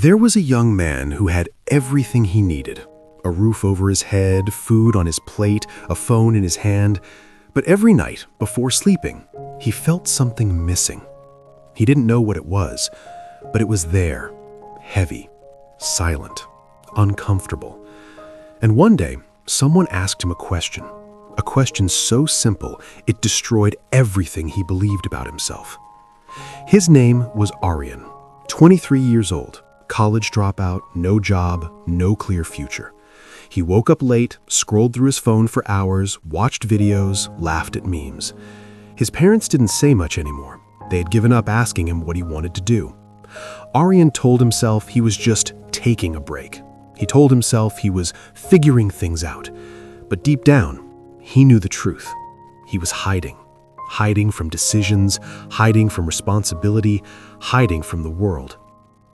There was a young man who had everything he needed. A roof over his head, food on his plate, a phone in his hand. But every night, before sleeping, he felt something missing. He didn't know what it was, but it was there, heavy, silent, uncomfortable. And one day, someone asked him a question so simple it destroyed everything he believed about himself. His name was Aryan, 23 years old, college dropout, no job, no clear future. He woke up late, scrolled through his phone for hours, watched videos, laughed at memes. His parents didn't say much anymore. They had given up asking him what he wanted to do. Aryan told himself he was just taking a break. He told himself he was figuring things out. But deep down, he knew the truth. He was hiding from decisions, hiding from responsibility, hiding from the world.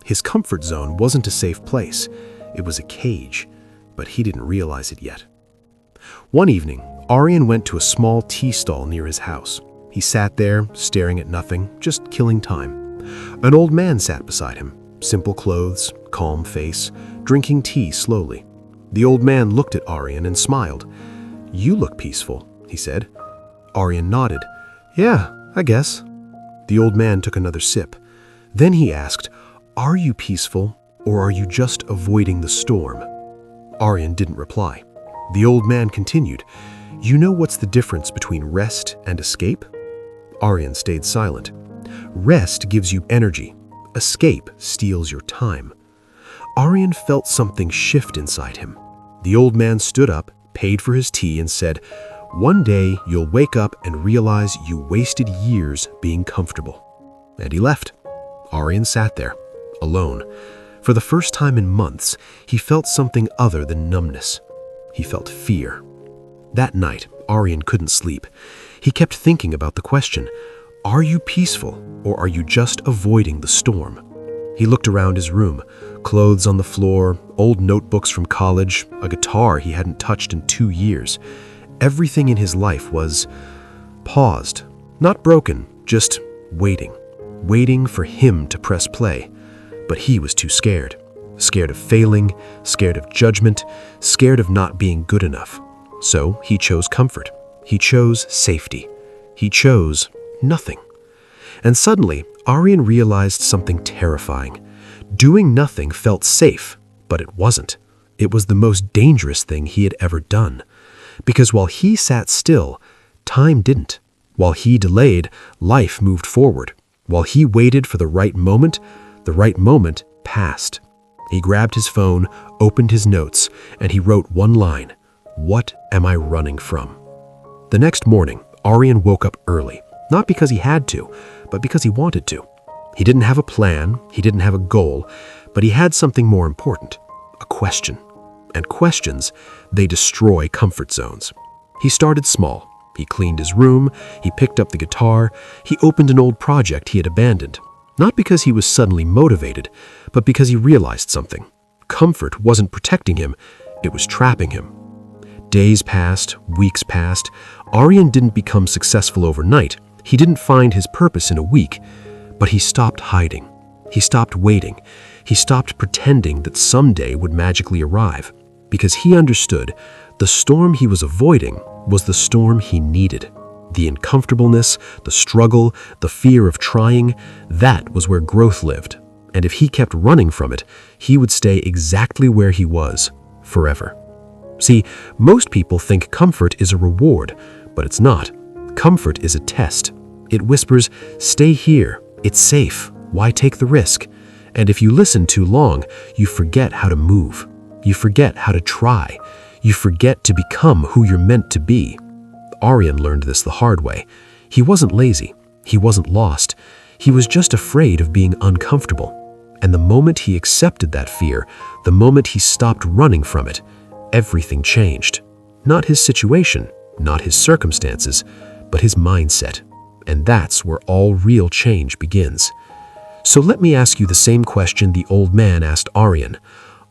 His comfort zone wasn't a safe place. It was a cage, but he didn't realize it yet. One evening, Aryan went to a small tea stall near his house. He sat there, staring at nothing, just killing time. An old man sat beside him, simple clothes, calm face, drinking tea slowly. The old man looked at Aryan and smiled. "You look peaceful," he said. Aryan nodded. "Yeah, I guess." The old man took another sip. Then he asked, "Are you peaceful, or are you just avoiding the storm?" Aryan didn't reply. The old man continued, "You know what's the difference between rest and escape?" Aryan stayed silent. Rest gives you energy. Escape steals your time. Aryan felt something shift inside him. The old man stood up, paid for his tea, and said, "One day you'll wake up and realize you wasted years being comfortable." And he left. Aryan sat there, alone. For the first time in months, he felt something other than numbness. He felt fear. That night, Aryan couldn't sleep. He kept thinking about the question, are you peaceful, or are you just avoiding the storm? He looked around his room, clothes on the floor, old notebooks from college, a guitar he hadn't touched in 2 years. Everything in his life was paused, not broken, just waiting for him to press play. But he was too scared. Scared of failing, scared of judgment, scared of not being good enough. So he chose comfort. He chose safety. He chose nothing. And suddenly, Aryan realized something terrifying. Doing nothing felt safe, but it wasn't. It was the most dangerous thing he had ever done. Because while he sat still, time didn't. While he delayed, life moved forward. While he waited for the right moment passed. He grabbed his phone, opened his notes, and he wrote one line, "What am I running from?" The next morning, Aryan woke up early, not because he had to, but because he wanted to. He didn't have a plan, he didn't have a goal, but he had something more important, a question. And questions, they destroy comfort zones. He started small. He cleaned his room, he picked up the guitar, he opened an old project he had abandoned. Not because he was suddenly motivated, but because he realized something. Comfort wasn't protecting him, it was trapping him. Days passed, weeks passed. Aryan didn't become successful overnight. He didn't find his purpose in a week. But he stopped hiding. He stopped waiting. He stopped pretending that someday would magically arrive. Because he understood the storm he was avoiding was the storm he needed. The uncomfortableness, the struggle, the fear of trying, that was where growth lived. And if he kept running from it, he would stay exactly where he was, forever. See, most people think comfort is a reward, but it's not. Comfort is a test. It whispers, "Stay here, it's safe, why take the risk?" And if you listen too long, you forget how to move. You forget how to try. You forget to become who you're meant to be. Aryan learned this the hard way. He wasn't lazy. He wasn't lost. He was just afraid of being uncomfortable. And the moment he accepted that fear, the moment he stopped running from it, everything changed. Not his situation, not his circumstances, but his mindset. And that's where all real change begins. So let me ask you the same question the old man asked Aryan.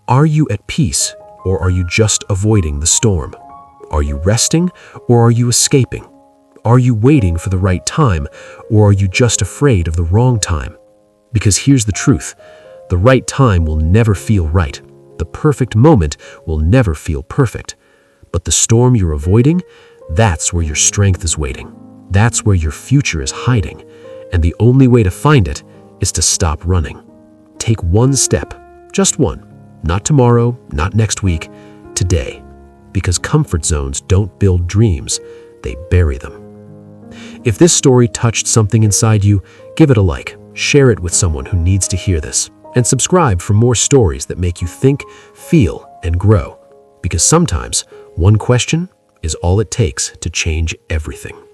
Are you at peace, or are you just avoiding the storm? Are you resting, or are you escaping? Are you waiting for the right time, or are you just afraid of the wrong time? Because here's the truth. The right time will never feel right. The perfect moment will never feel perfect. But the storm you're avoiding, that's where your strength is waiting. That's where your future is hiding. And the only way to find it is to stop running. Take one step, just one. Not tomorrow, not next week, today. Because comfort zones don't build dreams, they bury them. If this story touched something inside you, give it a like, share it with someone who needs to hear this, and subscribe for more stories that make you think, feel, and grow. Because sometimes, one question is all it takes to change everything.